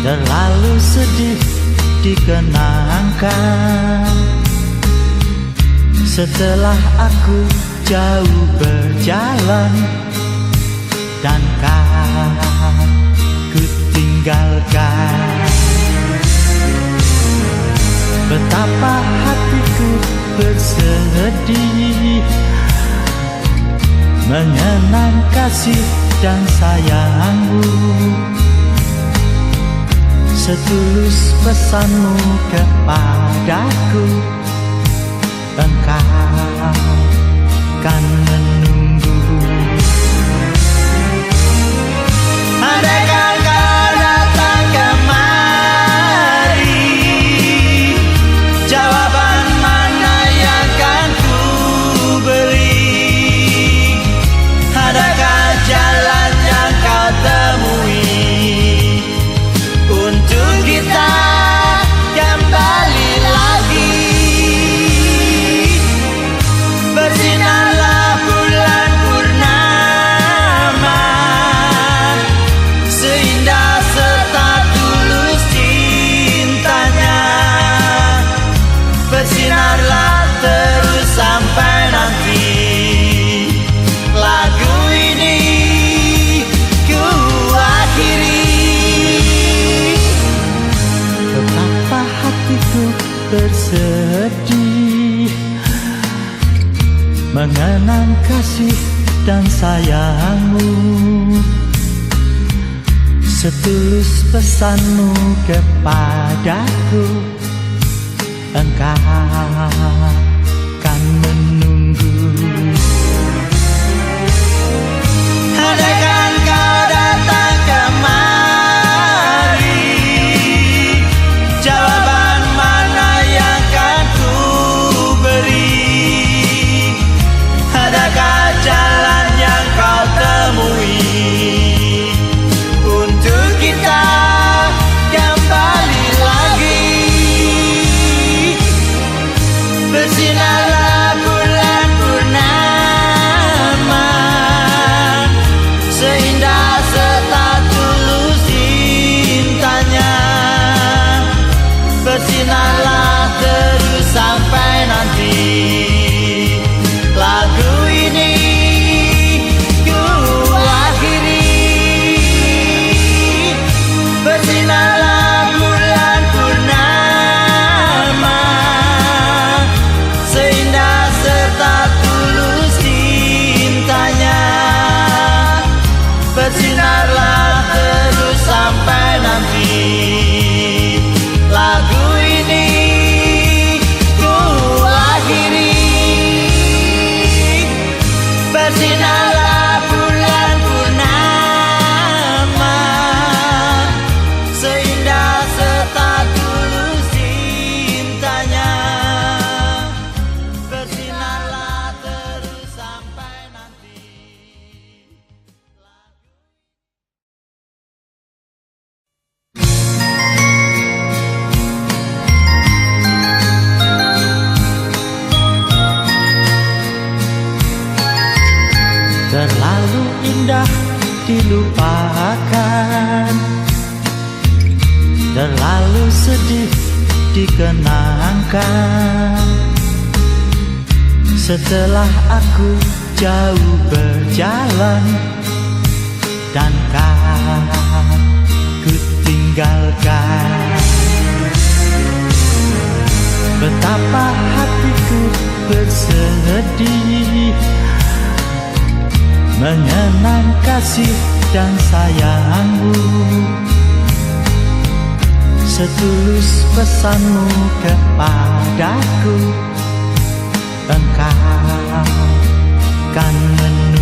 terlalu sedih dikenangkan. Setelah aku jauh berjalan dan kau ku tinggalkan, betapa hatiku bersedih mengenang kasih dan sayangmu. Setulus pesanmu kepadaku, engkau kan menunggu. Andaikan kau datang kemari, jawaban mana yang kan ku beri? Adakah jalan yang kau temui untuk kita kembali lagi? Bersinarlah bulan purnama, seindah serta tulus cintanya. Bersinarlah terus sampai nanti lagu ini ku akhiri. Betapa hatiku bersedih mengenang kasih dan sayangmu. Setulus pesanmu kepadaku, engkau kan menunggu. Andaikan kau datang kemari, jawaban mana yang kan ku beri? Adakah jalan yang kau temui untuk kita kembali lagi? Bersinarlah bulan purnama, seindah serta tulus cintanya. Bersinarlah terus sampai nanti lagu ini ku akhiri. Bersinarlah bulan purnama, seindah serta tulus cintanya. Bersinarlah terus sampai nanti lagu ini ku akhiri. Bersinarlah bulan purnama, seindah serta tulus cintanya. Bersinarlah terus sampai nanti. Terlalu indah dilupakan, terlalu sedih dikenangkan. Setelah aku jauh berjalan dan kau ku tinggalkan, betapa hatiku bersedih mengenang kasih dan sayangmu. Setulus pesanmu kepadaku, engkau kan menunggu.